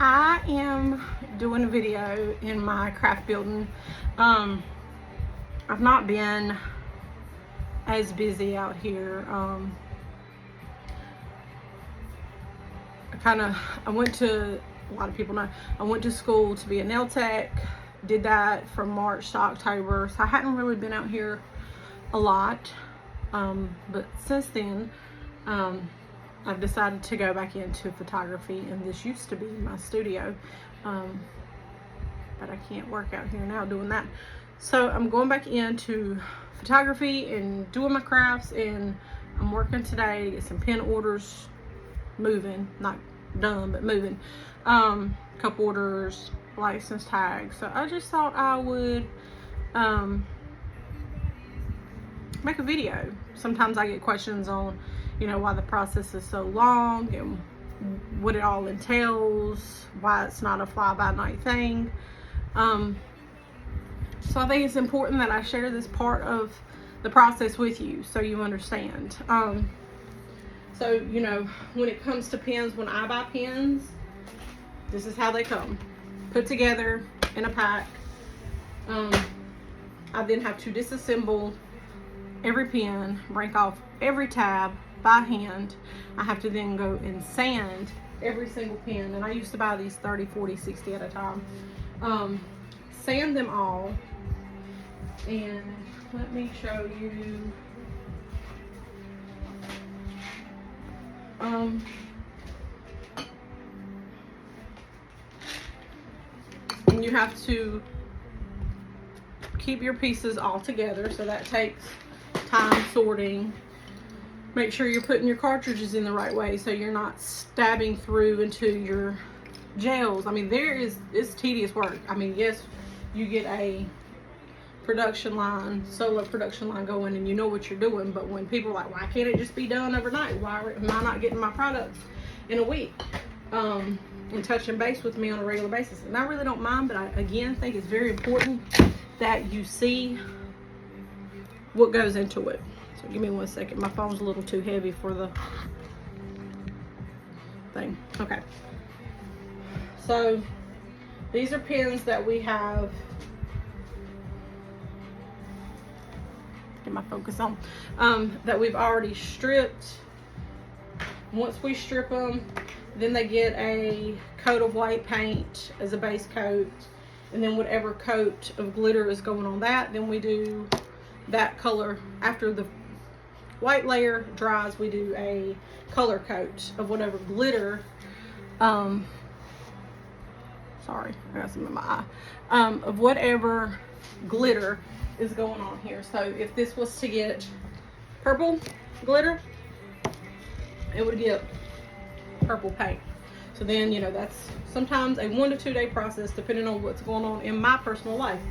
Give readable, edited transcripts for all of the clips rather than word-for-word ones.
I am doing a video in my craft building. I've not been as busy out here. I went to, a lot of people know, I went to school to be a nail tech, did that from March to October, so I hadn't really been out here a lot. But since then, I've decided to go back into photography, and this used to be my studio, but I can't work out here now doing that. So I'm going back into photography and doing my crafts, and I'm working today to get some pin orders moving, not done, but moving. Cup orders, license tags. So I just thought I would make a video. Sometimes I get questions on, why the process is so long and what it all entails, why it's not a fly-by-night thing. So I think it's important that I share this part of the process with you so you understand. So, when it comes to pins, when I buy pins, this is how they come. Put together in a pack. I then have to disassemble every pin, break off every tab by hand. I have to then go and sand every single pin, and I used to buy these 30, 40, 60 at a time. Sand them all, and let me show you. And you have to keep your pieces all together, so that takes time sorting. Make sure you're putting your cartridges in the right way so you're not stabbing through into your gels. I mean, it's tedious work. I mean, yes, you get a production line, solo production line going, and you know what you're doing, but when people are like, why can't it just be done overnight? Why am I not getting my products in a week? And touching base with me on a regular basis. And I really don't mind, but I, again, think it's very important that you see what goes into it. So give me 1 second. My phone's a little too heavy for the thing. Okay. So these are pins that we have. Get my focus on. That we've already stripped. Once we strip them, then they get a coat of white paint as a base coat, and then whatever coat of glitter is going on that, then we do that color. After the white layer dries, we do a color coat of whatever glitter. Sorry, I got some in my eye. Of whatever glitter is going on here. So if this was to get purple glitter, it would get purple paint. So then, that's sometimes a 1 to 2 day process depending on what's going on in my personal life.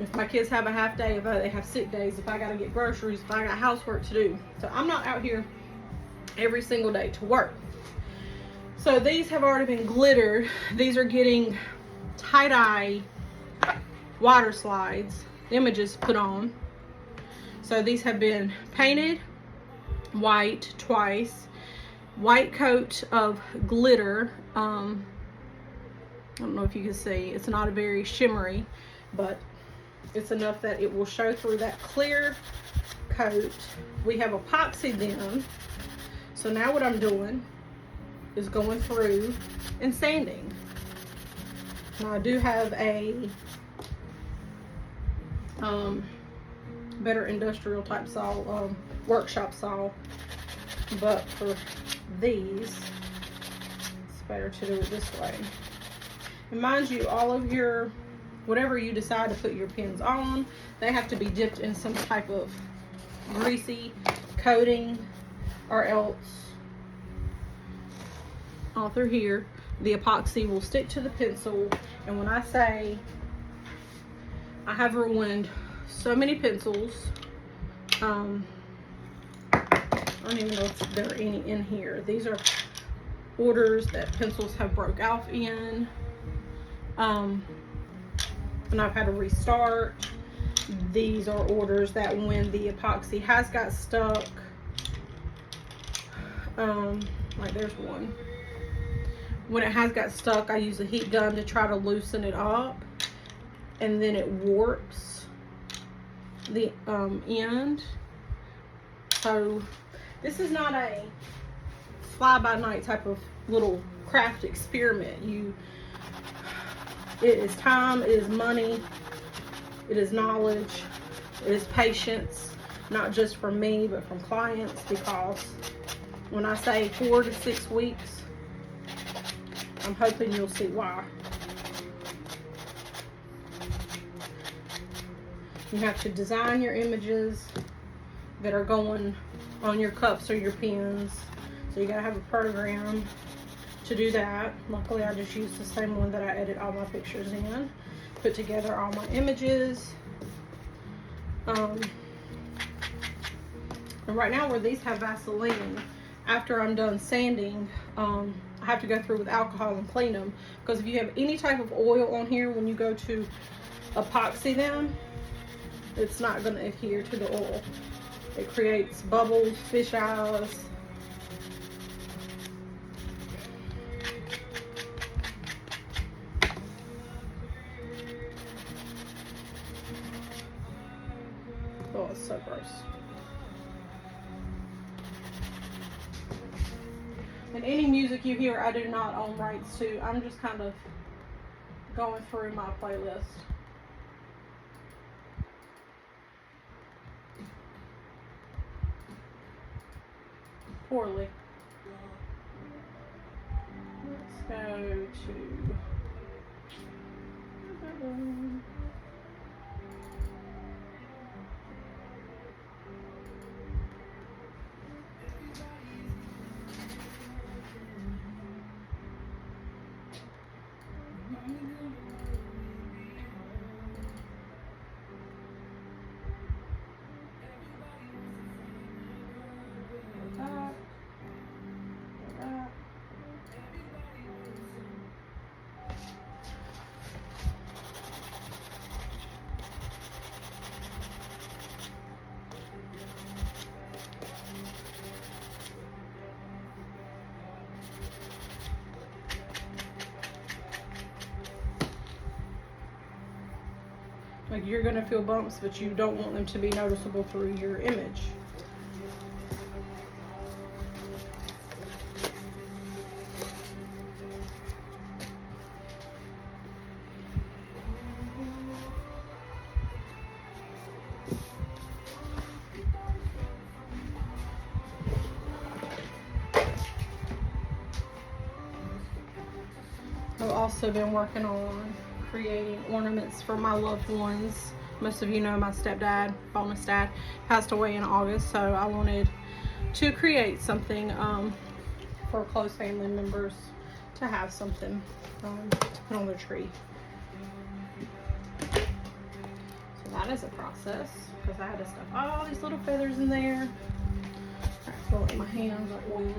If my kids have a half day, if they have sick days, if I got to get groceries, if I got housework to do. So I'm not out here every single day to work. So these have already been glittered. These are getting tie-dye water slides, images put on. So these have been painted white twice. White coat of glitter. I don't know if you can see. It's not a very shimmery, but it's enough that it will show through that clear coat. We have epoxied them. So now what I'm doing is going through and sanding. Now I do have a better industrial type saw, workshop saw, but for these, it's better to do it this way. And mind you, all of your, whatever you decide to put your pins on, they have to be dipped in some type of greasy coating, or else all through here the epoxy will stick to the pencil. And when I say I have ruined so many pencils, I don't even know if there are any in here. These are orders that pencils have broke off in, and I've had to restart. These are orders that when the epoxy has got stuck, like there's one when it has got stuck, I use a heat gun to try to loosen it up, and then it warps the end. So this is not a fly-by-night type of little craft experiment. It is time, it is money, it is knowledge, it is patience, not just from me, but from clients, because when I say 4 to 6 weeks, I'm hoping you'll see why. You have to design your images that are going on your cups or your pens. So you gotta have a program to do that. Luckily, I just used the same one that I edit all my pictures in, put together all my images. And right now, where these have Vaseline, after I'm done sanding, I have to go through with alcohol and clean them, because if you have any type of oil on here, when you go to epoxy them, it's not going to adhere to the oil. It creates bubbles, fish eyes. Oh, it's so gross. And any music you hear, I do not own rights to. I'm just kind of going through my playlist. Poorly. Let's go to... Like, you're going to feel bumps, but you don't want them to be noticeable through your image. I've also been working on creating ornaments for my loved ones. Most of you know my stepdad, bonus dad, passed away in August, so I wanted to create something for close family members to have something to put on their tree. So that is a process, because I had to stuff all these little feathers in there. I feel like my hands are oily.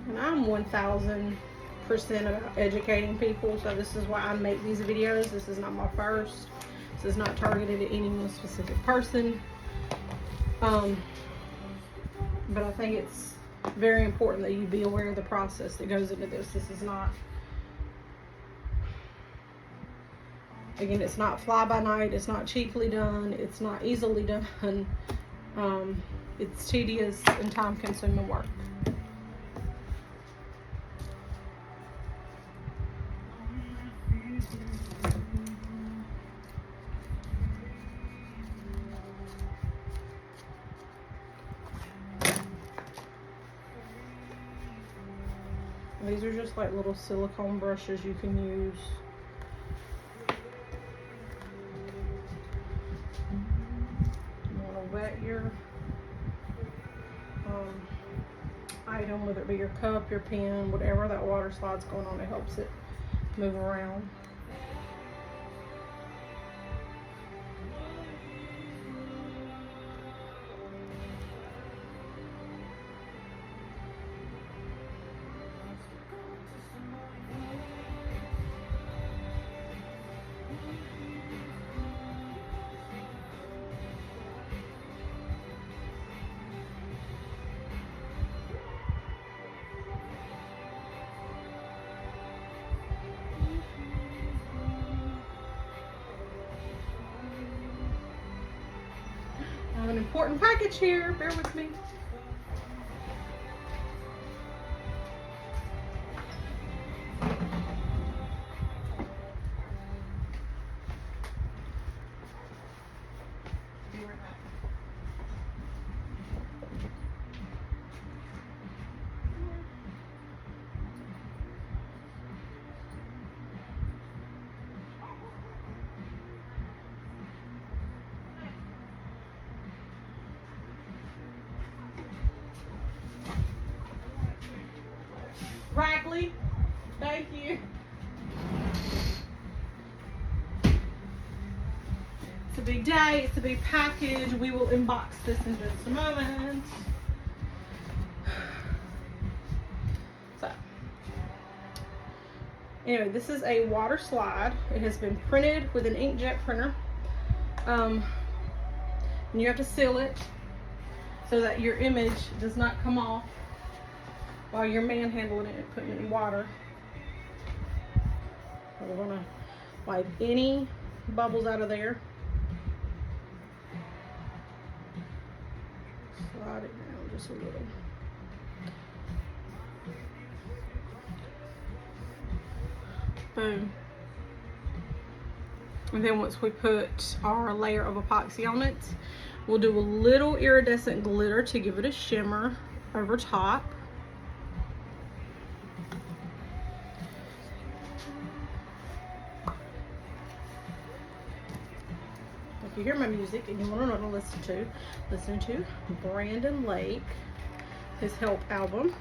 And I'm 1000% about educating people, so this is why I make these videos. This is not my first. This is not targeted at any one specific person. But I think it's very important that you be aware of the process that goes into this. This is not, again, it's not fly by night. It's not cheaply done. It's not easily done. It's tedious and time consuming work. These are just like little silicone brushes you can use. You want to wet your item, whether it be your cup, your pen, whatever that water slide's going on, it helps it move around. I have an important package here. Bear with me. Rackley, thank you. It's a big day, it's a big package. We will unbox this in just a moment. So, anyway, this is a water slide. It has been printed with an inkjet printer. And you have to seal it so that your image does not come off while you're manhandling it and putting it in water. We're gonna wipe any bubbles out of there. Slide it down just a little. Boom. And then once we put our layer of epoxy on it, we'll do a little iridescent glitter to give it a shimmer over top. If you hear my music and you want to know what to listen to Brandon Lake, his Help album.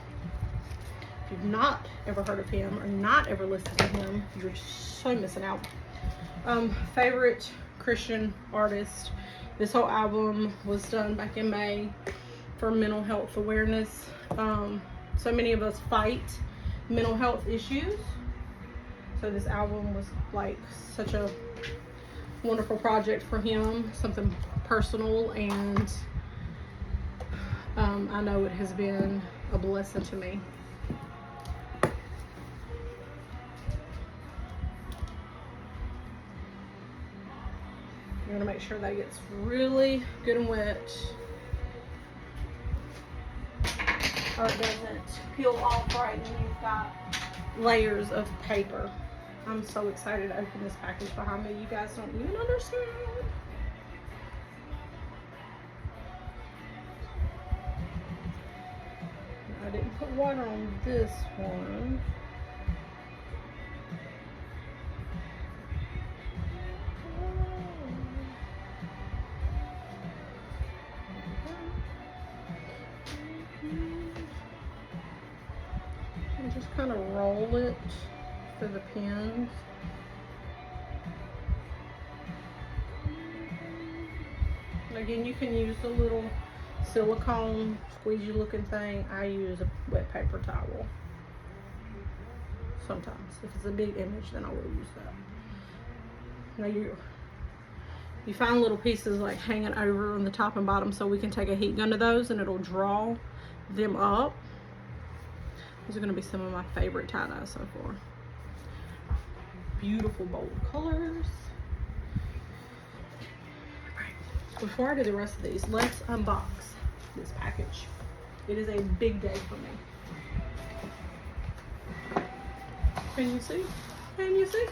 If you've not ever heard of him or not ever listened to him, you're so missing out. Favorite Christian artist. This whole album was done back in May for mental health awareness. So many of us fight mental health issues. So this album was like such a wonderful project for him, something personal, and I know it has been a blessing to me. You're gonna make sure that gets really good and wet, or it doesn't peel off right, and you've got layers of paper. I'm so excited to open this package behind me. You guys don't even understand. I didn't put water on this one. And just kind of roll it for the pins. Again, you can use a little silicone squeegee looking thing. I use a wet paper towel sometimes. If it's a big image, then I will use that. Now you find little pieces like hanging over on the top and bottom, so we can take a heat gun to those and it'll draw them up. These are going to be some of my favorite tie-dyes so far. Beautiful bold colors. Alright, before I do the rest of these, let's unbox this package. It is a big day for me. Can you see? Can you see?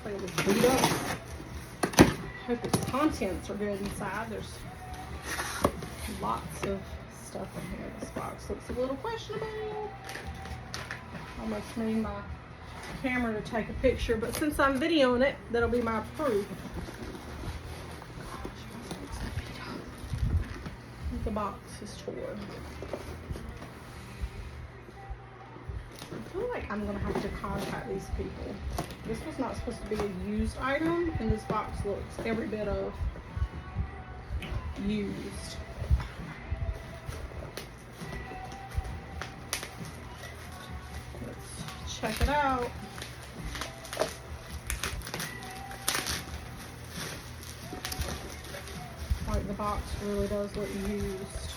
Like it was beat up. Hope its contents are good inside. There's lots of stuff in here. This box looks a little questionable. Almost need my camera to take a picture, but since I'm videoing it, that'll be my proof. The box is torn. I feel like I'm gonna have to contact these people. This was not supposed to be a used item, and this box looks every bit of used. Let's check it out. Like, the box really does look used.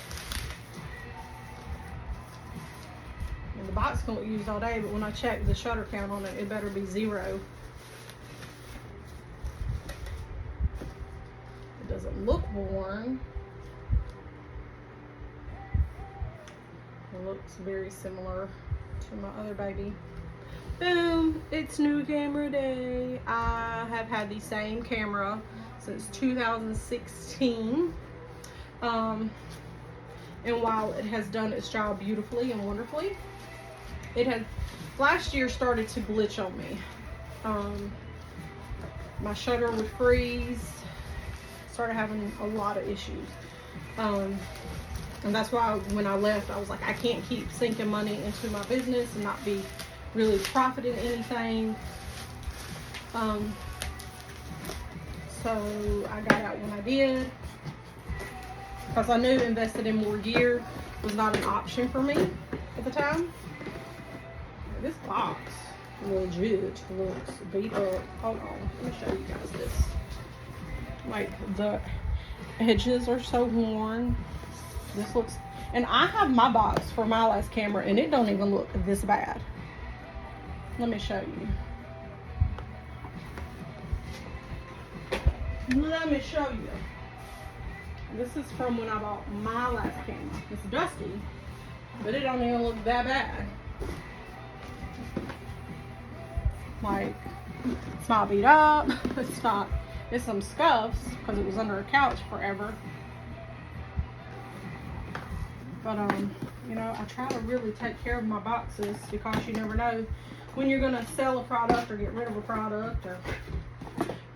And the box can look used all day, but when I check the shutter count on it, it better be 0. It doesn't look worn. It looks very similar to my other baby. Boom, it's new camera day. I have had the same camera since 2016. And while it has done its job beautifully and wonderfully, it had last year started to glitch on me. My shutter would freeze, started having a lot of issues. And that's why when I left, I was like, I can't keep sinking money into my business and not be really profiting anything. So I got out when I did, because I knew investing in more gear was not an option for me at the time. This box legit looks beat up. Hold on, let me show you guys this. Like, the edges are so worn. This looks, and I have my box for my last camera and it don't even look this bad. Let me show you. Let me show you. This is from when I bought my last camera. It's dusty, but it don't even look that bad. Like, it's not beat up. It's not, it's some scuffs because it was under a couch forever. But you know, I try to really take care of my boxes, because you never know when you're gonna sell a product or get rid of a product or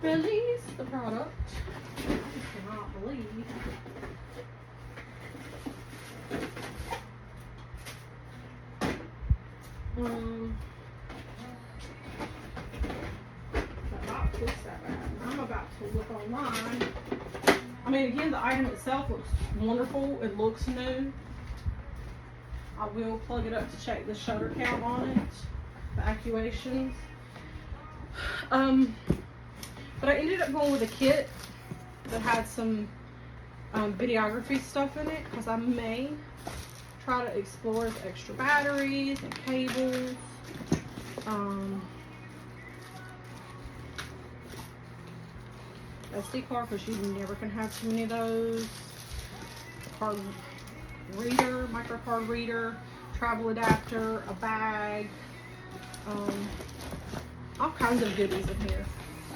release the product. I just cannot believe. That box looks that bad. I'm about to look online. I mean, again, the item itself looks wonderful. It looks new. I will plug it up to check the shutter count on it, the actuations. But I ended up going with a kit that had some videography stuff in it, because I may try to explore the extra batteries and cables. SD card, because you never can have too many of those. Card reader, micro card reader, travel adapter, a bag, all kinds of goodies in here.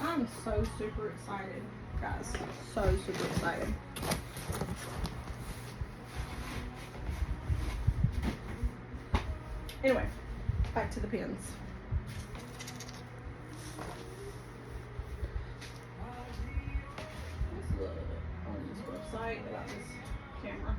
I'm so super excited, guys. So super excited. Anyway, back to the pins. Let's look on this website about this camera.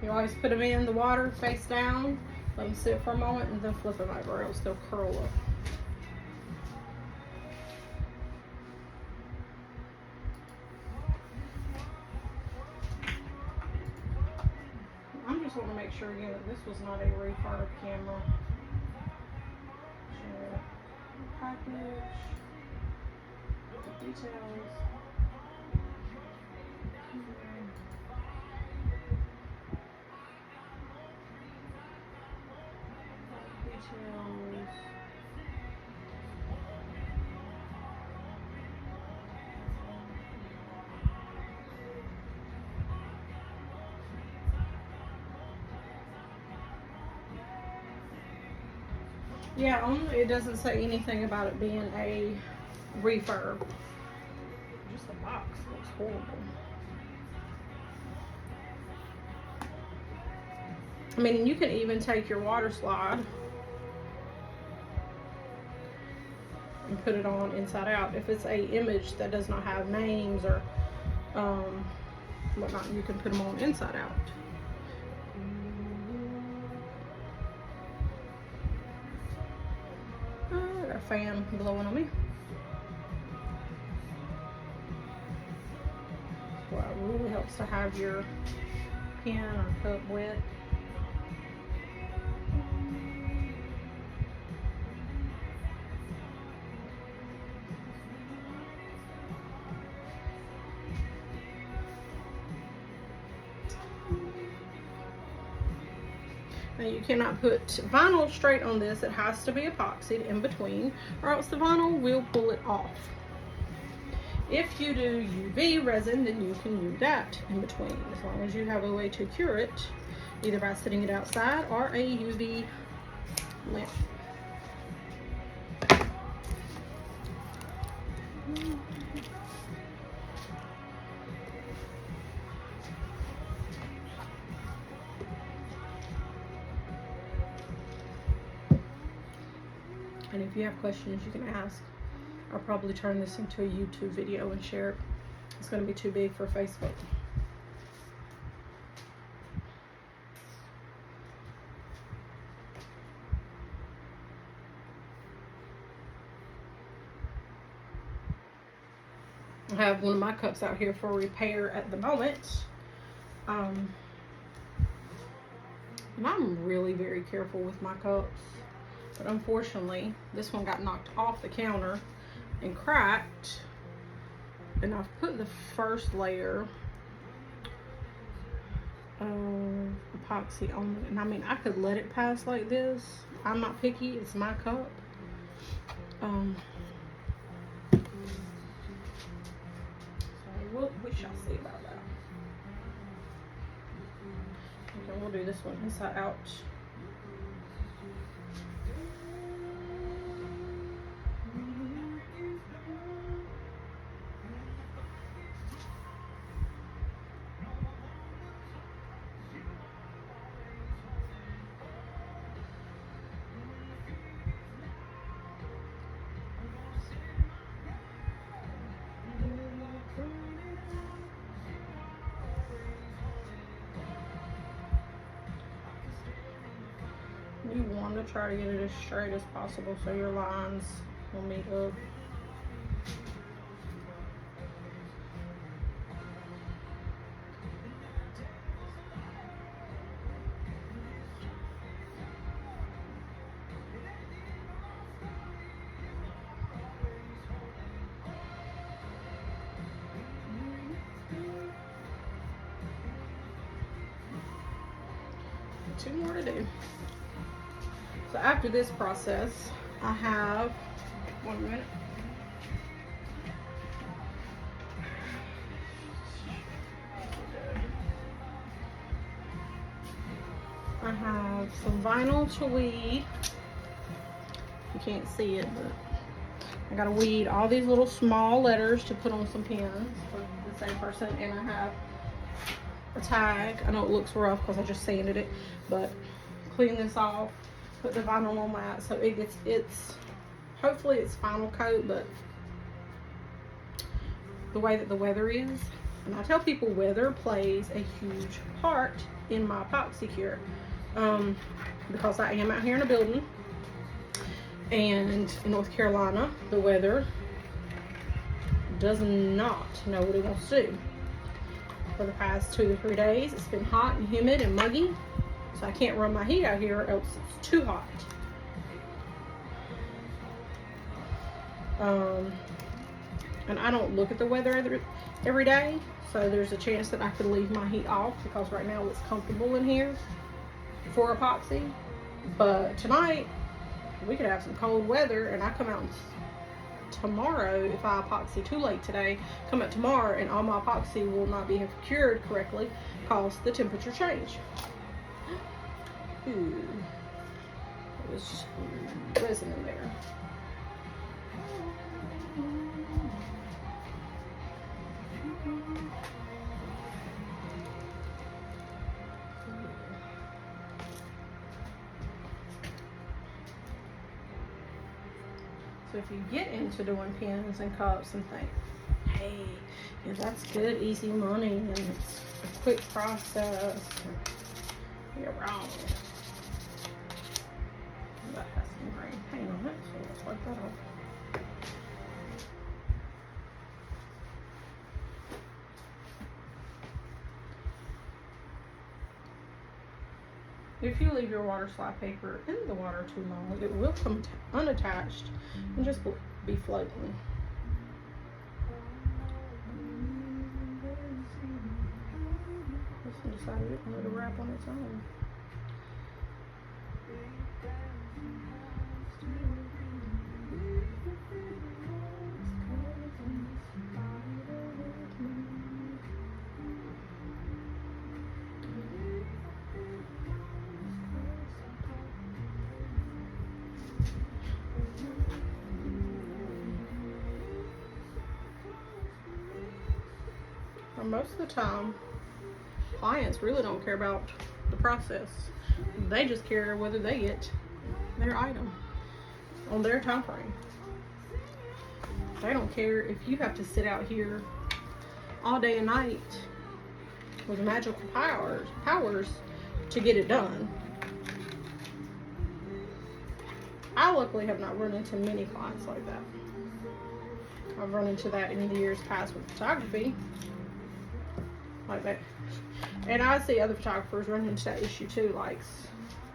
You always put them in the water face down, let them sit for a moment, and then flip them over, or else they'll curl up. I'm just want to make sure again that this was not a refurb camera. Package, details. Yeah, it doesn't say anything about it being a refurb. Just the box looks horrible. I mean, you can even take your water slide and put it on inside out. If it's a image that does not have names or whatnot, you can put them on inside out. I got a fan blowing on me. Well, it really helps to have your pen or cup wet. Now you cannot put vinyl straight on this. It has to be epoxied in between, or else the vinyl will pull it off. If you do UV resin, then you can use that in between, as long as you have a way to cure it, either by setting it outside or a UV lamp. And if you have questions, you can ask. I'll probably turn this into a YouTube video and share it. It's going to be too big for Facebook. I have one of my cups out here for repair at the moment. And I'm really very careful with my cups. But unfortunately, this one got knocked off the counter and cracked. And I've put the first layer of epoxy on it. And I mean, I could let it pass like this. I'm not picky, it's my cup. So we shall see about that. Okay, we'll do this one inside out. You want to try to get it as straight as possible so your lines will meet up. Two more to do. So after this process, I have 1 minute. I have some vinyl to weed. You can't see it, but I gotta weed all these little small letters to put on some pins for the same person. And I have a tag. I know it looks rough because I just sanded it, but clean this off, put the vinyl on that so it gets hopefully it's final coat. But the way that the weather is, and I tell people weather plays a huge part in my epoxy cure, because I am out here in a building, and in North Carolina the weather does not know what it wants to do. For the past 2 to 3 days it's been hot and humid and muggy, so I can't run my heat out here or else it's too hot. And I don't look at the weather every day, so there's a chance that I could leave my heat off because right now it's comfortable in here for epoxy. But tonight we could have some cold weather, and I come out tomorrow, if I epoxy too late today, come out tomorrow and all my epoxy will not be cured correctly because the temperature change. Ooh, there was resin in there. So if you get into doing pens and cups and think, hey, yeah, that's good, easy money, and it's a quick process, you're wrong. That has some green paint on it, so let's wipe that off. If you leave your water slide paper in the water too long, it will come unattached and just be floating. This one decided it wanted to wrap on its own. Most of the time, clients really don't care about the process. They just care whether they get their item on their time frame. They don't care if you have to sit out here all day and night with magical powers to get it done. I luckily have not run into many clients like that. I've run into that in the years past with photography. Like that, and I see other photographers run into that issue too. Like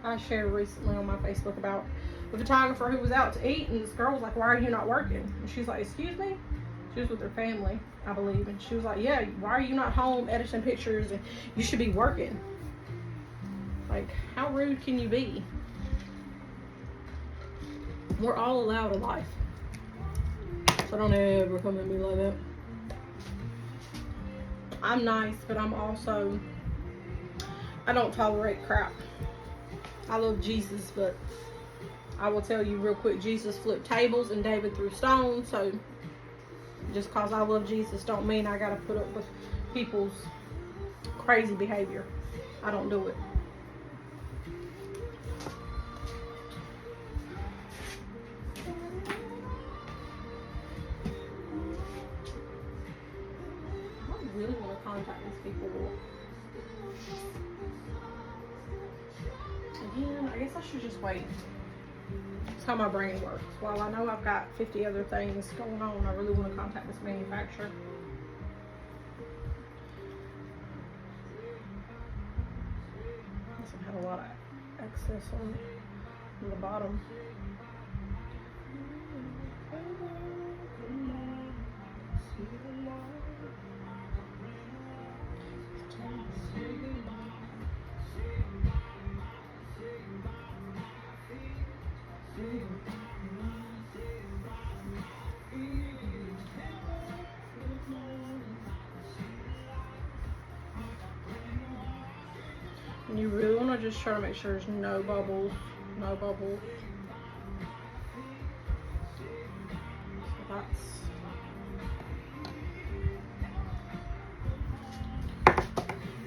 I shared recently on my Facebook about a photographer who was out to eat, and this girl was like, "Why are you not working?" And she's like, "Excuse me?" She was with her family, I believe, and she was like, "Yeah, why are you not home editing pictures? And you should be working." Like, how rude can you be? We're all allowed a life, so don't ever come at me like that. I'm nice, but I'm also, I don't tolerate crap. I love Jesus, but I will tell you real quick, Jesus flipped tables and David threw stones. So just because I love Jesus don't mean I got to put up with people's crazy behavior. I don't do it. I really want to contact these people. Again, I guess I should just wait. That's how my brain works. While I know I've got 50 other things going on, I really want to contact this manufacturer. This one had a lot of excess on the bottom. And you really want to just try to make sure there's no bubbles, no bubbles. So that's.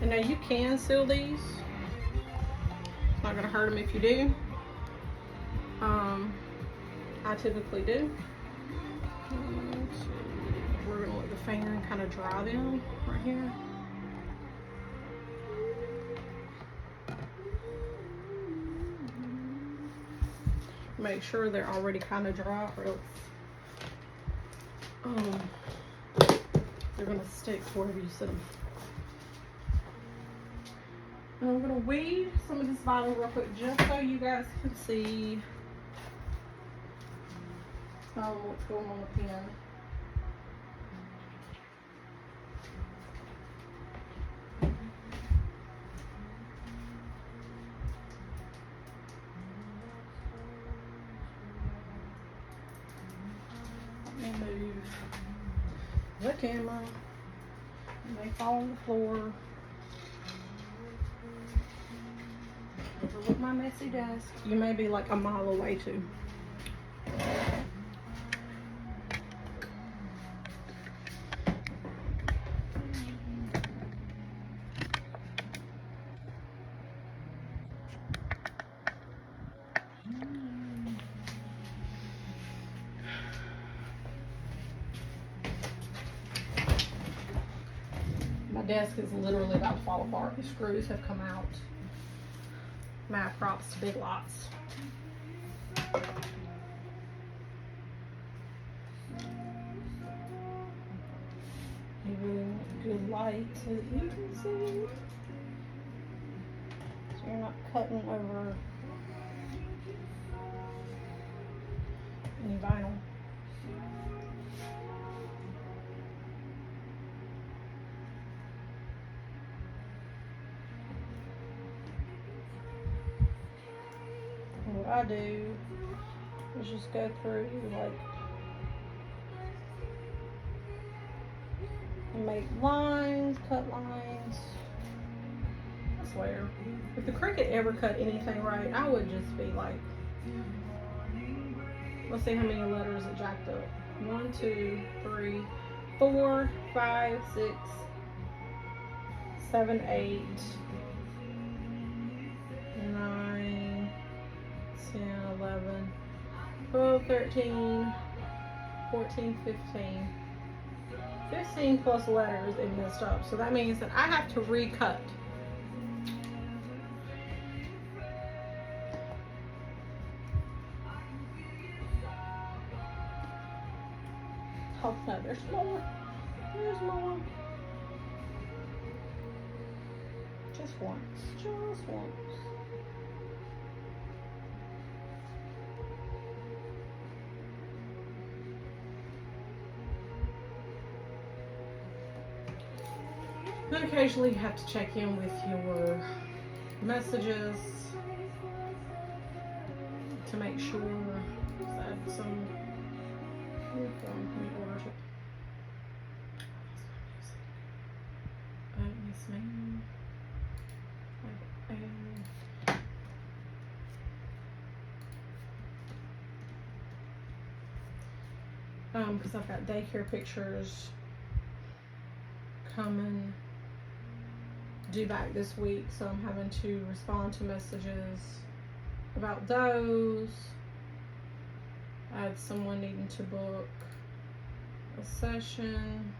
And now you can seal these. It's not going to hurt them if you do. I typically do. So we're going to let the finger and kind of dry them right here. Make sure they're already kind of dry, or else they're going to stick wherever you sit them. And I'm going to weed some of this vinyl real quick just so you guys can see what's going on the pen. Let me move the camera. And they fall on the floor. Overlook my messy desk. You may be like a mile away too. My desk is literally about to fall apart. The screws have come out. Mad props to Big Lots. You really want good light so that you can see. So you're not cutting over any vinyl. And what I do is just go through like make lines, cut lines. I swear, if the Cricut ever cut anything right, I would just be like, let's see how many letters it jacked up. 1, 2, 3, 4, 5, 6, 7, 8, 9, 10, 11, 12, 13, 14, 15. 15 plus letters it messed up. So that means that I have to recut. Oh no, there's more. There's more. Just once. Just once. Then occasionally you have to check in with your messages to make sure that some yes ma'am. Because I've got daycare pictures coming due back this week, so I'm having to respond to messages about those. I had someone needing to book a session.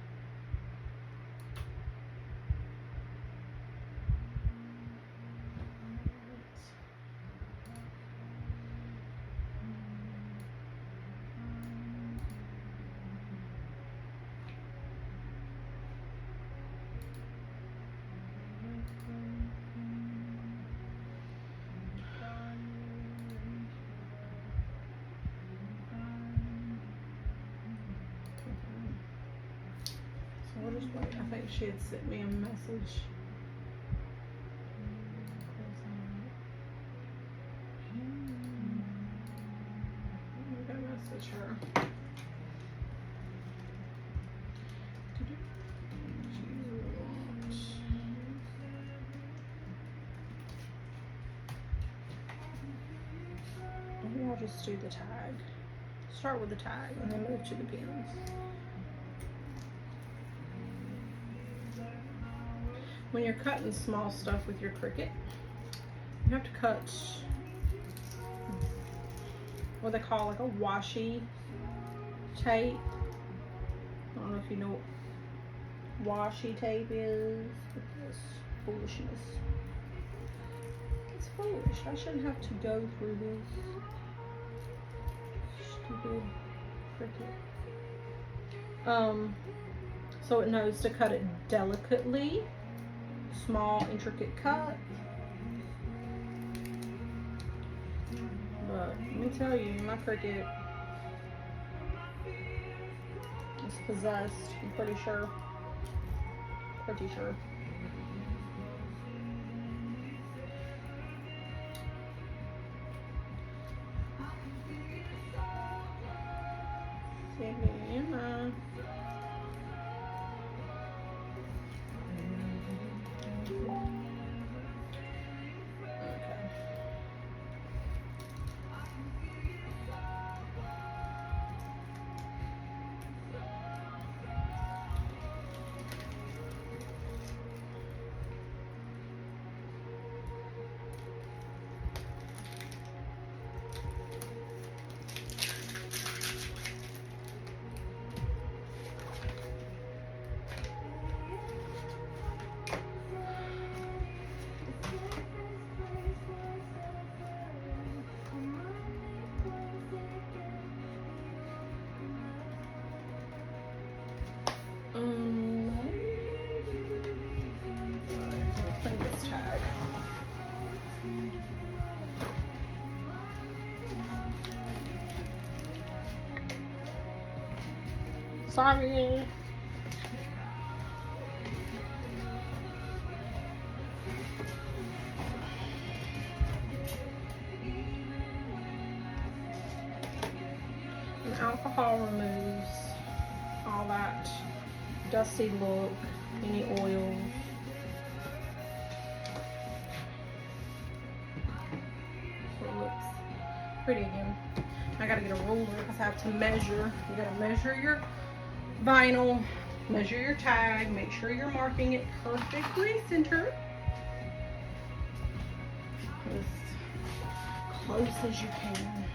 We'll just wait. I think she had sent me a message. I'm gonna message her. Maybe I'll just do the tag. Start with the tag and then move to the pins. When you're cutting small stuff with your Cricut, you have to cut what they call like a washi tape. I don't know if you know what washi tape is, but this foolishness. It's foolish. I shouldn't have to go through this stupid Cricut. So it knows to cut it delicately. Small, intricate cut. But let me tell you, my Cricut is possessed, I'm pretty sure. Pretty sure. Sorry. And alcohol removes all that dusty look, any oils. So it looks pretty again. I gotta get a ruler because I have to measure. You gotta measure your vinyl, measure your tag, make sure you're marking it perfectly centered. As close as you can.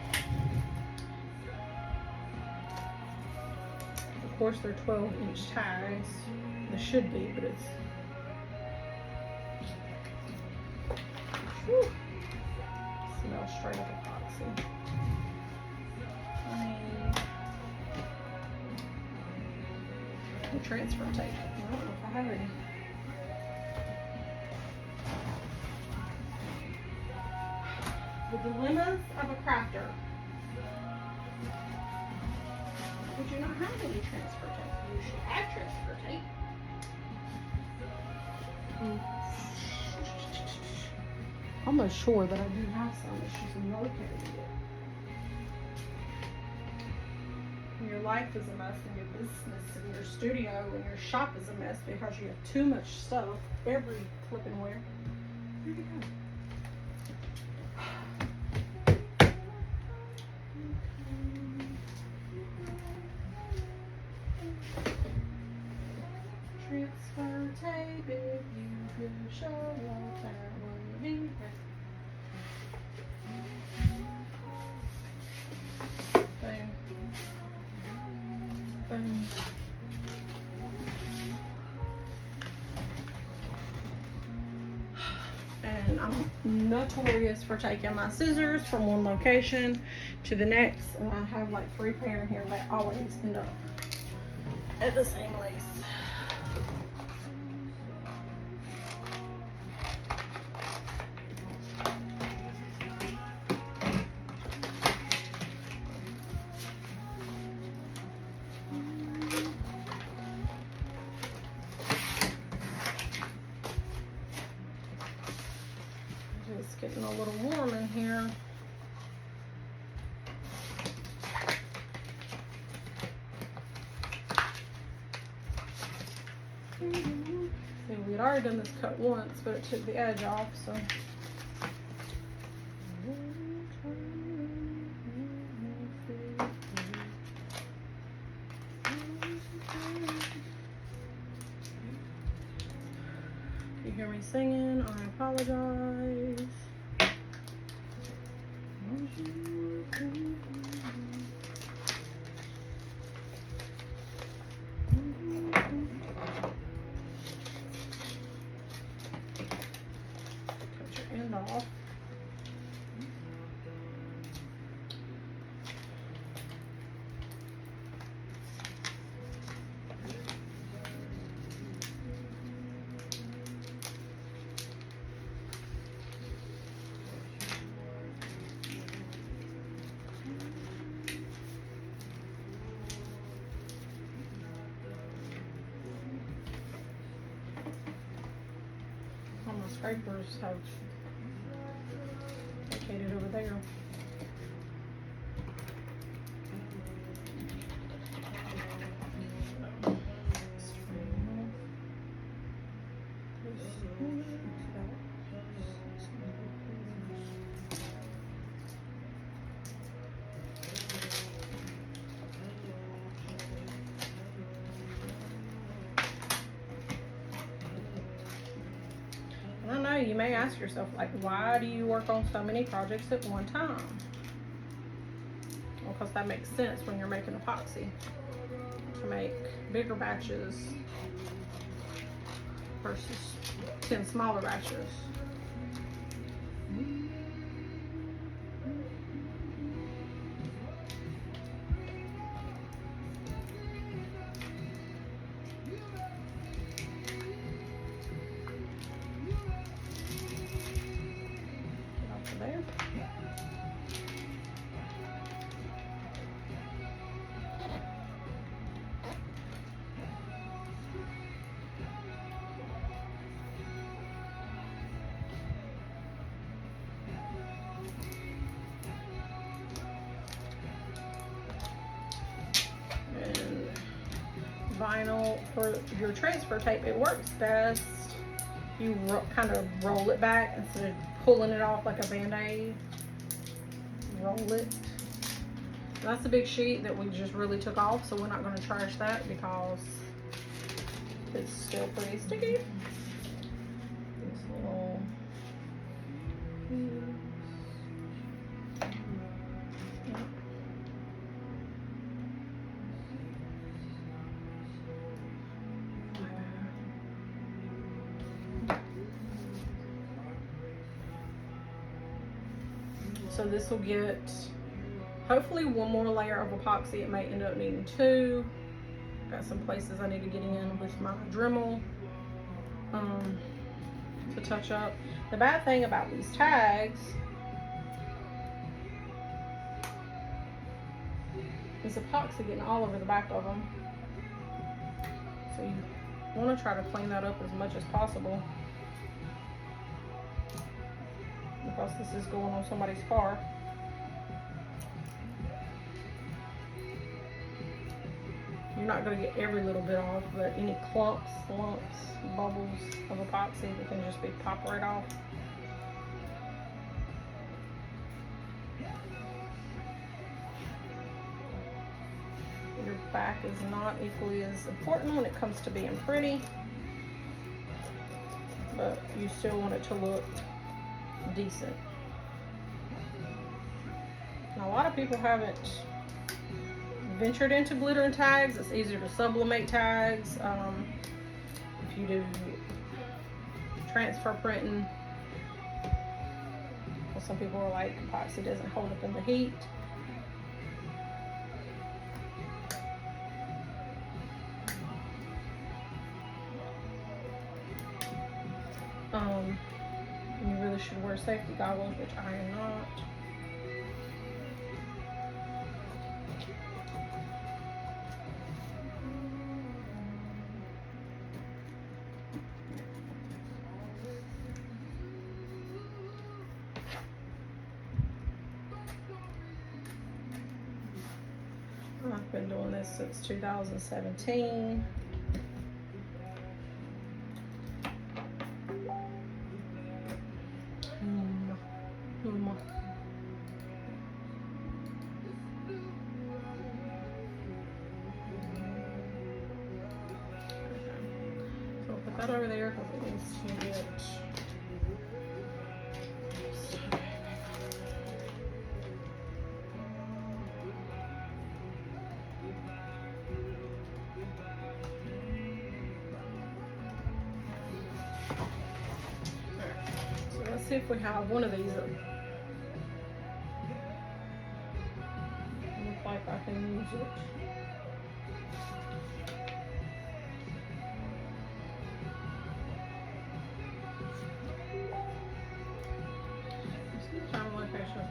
Of course, they're 12-inch tags. They should be, but it's. Whew. Smells straight up epoxy. The transfer tape. I don't know if I have any. The dilemmas of a crafter. Would you not have any transfer tape? You should have transfer tape. I'm almost sure that I do have some. It's just located it. And your life is a mess, and your business, and your studio, and your shop is a mess because you have too much stuff every flipping where. Here you go. Transfer tape if you could show what that would be. Boom. Boom. And I'm notorious for taking my scissors from one location to the next, and I have like 3 pair in here that always end up at the same lace. It's getting a little warm in here. See, we had already done this cut once, but it took the edge off, so. If you hear me singing, I apologize. Cut your end off. All my scrapers have located over there. I don't know, you may ask yourself, like, why do you work on so many projects at one time? Well, because that makes sense when you're making epoxy, to make bigger batches versus 10 smaller batches. There. vinyl for your transfer tape, it works best. You kind of roll it back instead of pulling it off like a Band-Aid. Roll it. That's a big sheet that we just really took off, so we're not going to trash that because it's still pretty sticky. This little so this will get hopefully one more layer of epoxy. It may end up needing two. Got some places I need to get in with my Dremel to touch up. The bad thing about these tags is epoxy getting all over the back of them. So you want to try to clean that up as much as possible, because this is going on somebody's car. You're not going to get every little bit off, but any clumps, lumps, bubbles of epoxy that can just be popped right off. Your back is not equally as important when it comes to being pretty, but you still want it to look decent. Now, a lot of people haven't ventured into glitter and tags. It's easier to sublimate tags. If you do transfer printing, well, some people are like, epoxy doesn't hold up in the heat. You really should wear safety goggles, which I am not. I've been doing this since 2017. So I'll put that over there because it needs to get see if we have one of these. Look like I can use it. Sometimes like I should.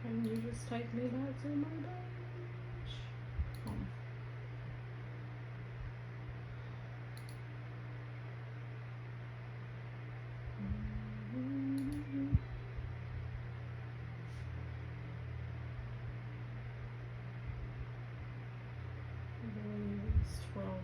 Can you just take me back to my bench? It's 12:30.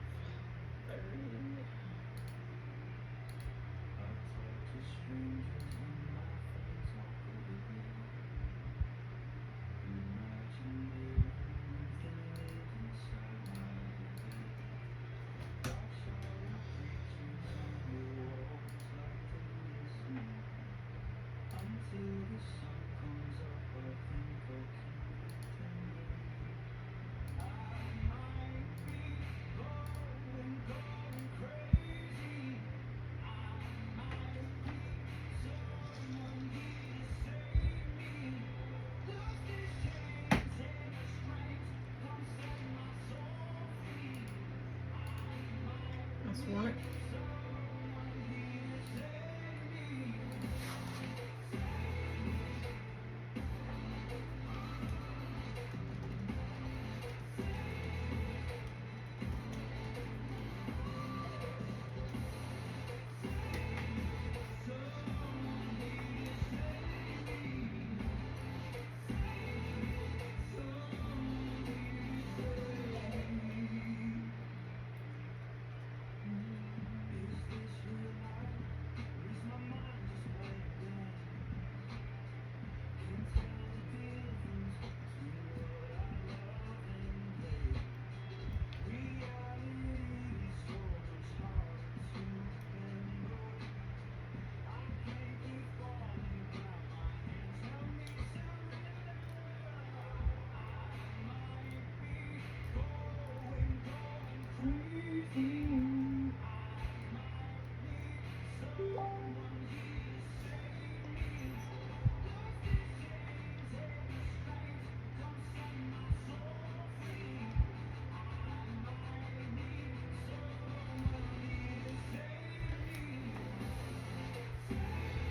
want it.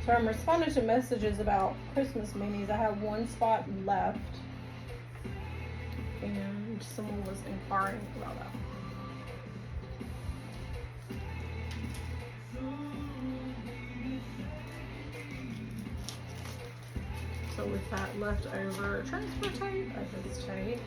So I'm responding to messages about Christmas minis. I have one spot left, and someone was inquiring about that. So with that leftover transfer tape, I just tape.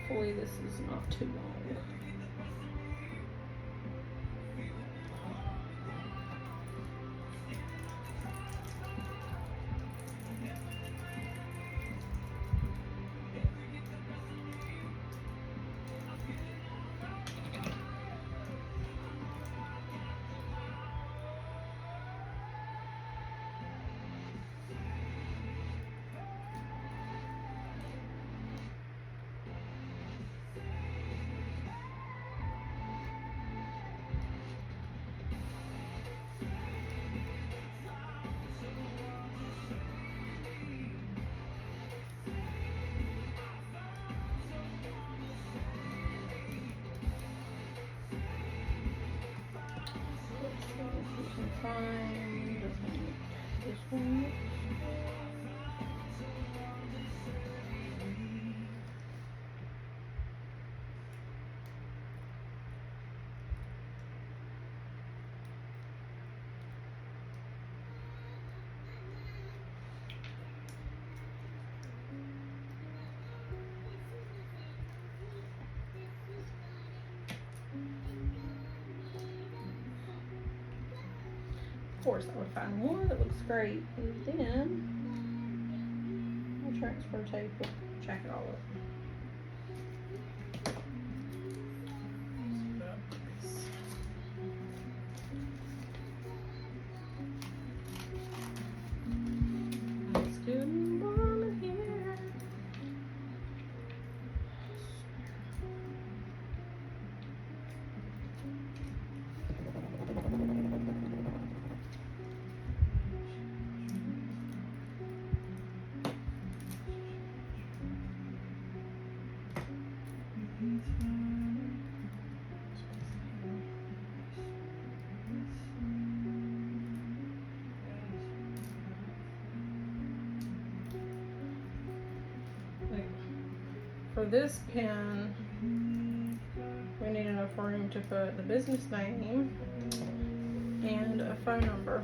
Hopefully this is not too long. Find this one. Of course, I would find one that looks great, and then I'll transfer tape and jack it all up. It's good and warm in here. For this pen, we need enough room to put the business name and a phone number.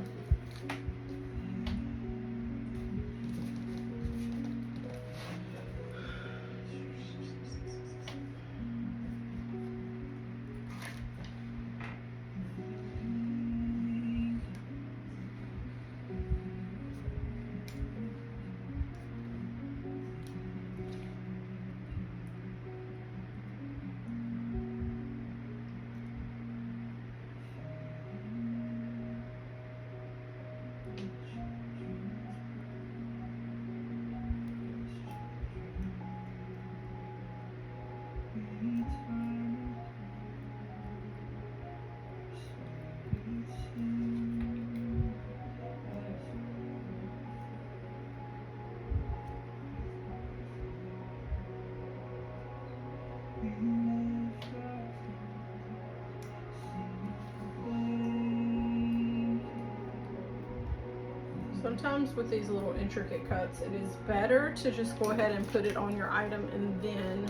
sometimes with these little intricate cuts, it is better to just go ahead and put it on your item and then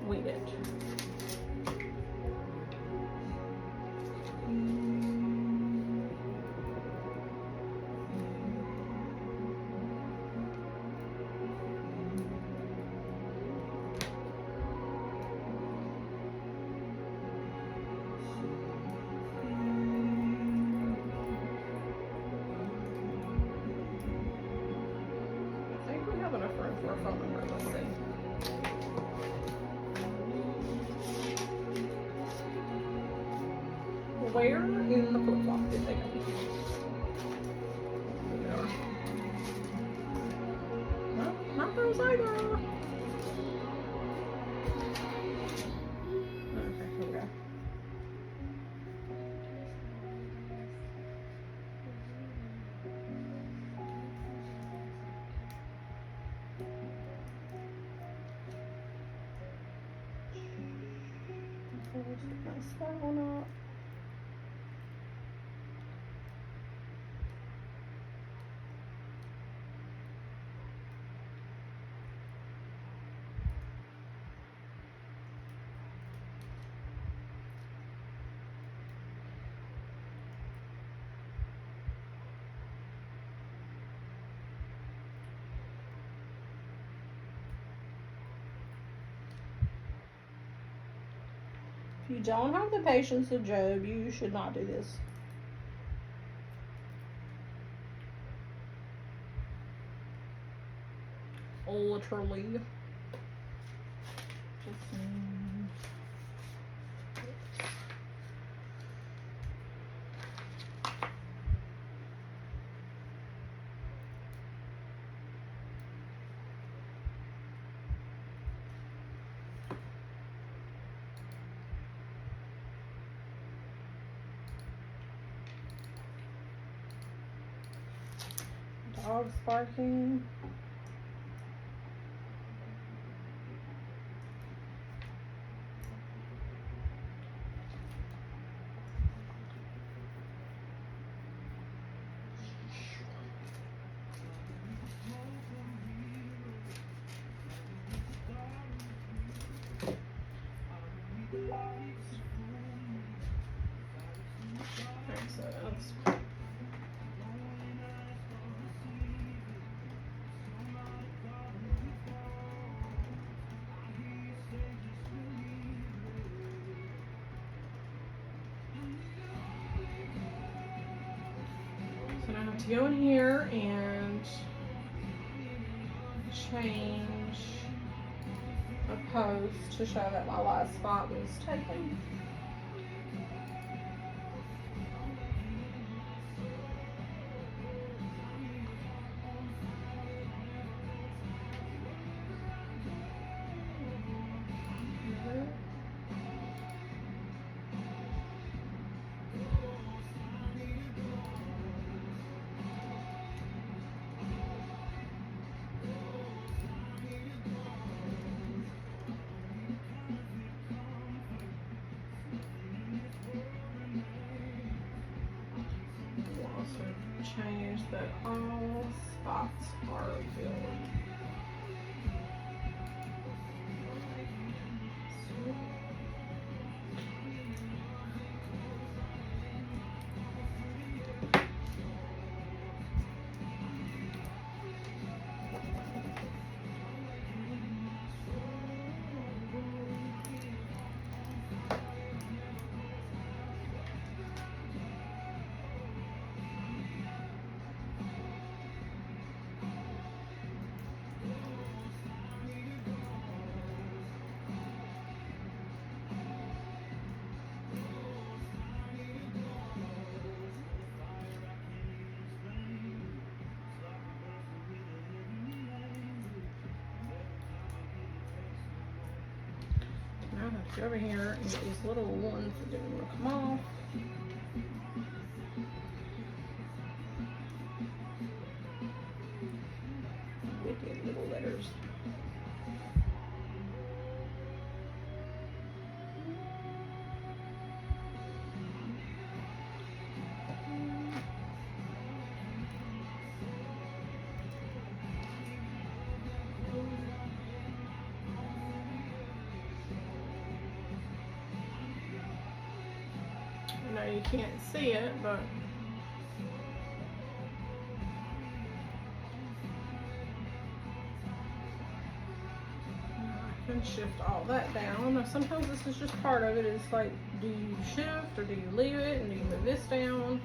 weed it. Enough room for a phone number. Let's see. Where in the flip flop did they go? There they are. No, not those either. Okay, here we go. Mess that one up. If you don't have the patience of Job, you should not do this. Literally. Dogs barking. Alright, so that's so now I have to go in here and change a post to show that my last spot was taken. Change that all spots are filled. Now I have to go over here and get these little ones that didn't want to come off. Wicked little letters. know you can't see it, but I can shift all that down. Now sometimes this is just part of it. It's like, do you shift or do you leave it, and do you move this down?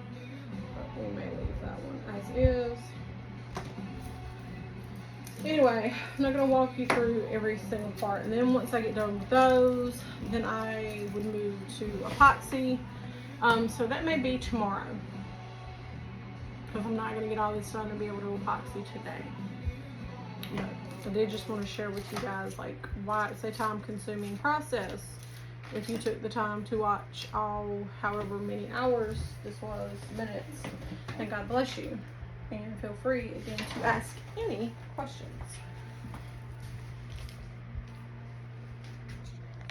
But we may leave that one as is. Anyway, I'm not going to walk you through every single part. And then once I get done with those, then I would move to epoxy. So that may be tomorrow, because I'm not going to get all this done to be able to epoxy today. But I did just want to share with you guys, like, why it's a time-consuming process. If you took the time to watch all however many hours this was, minutes, then God bless you. And feel free again to ask any questions.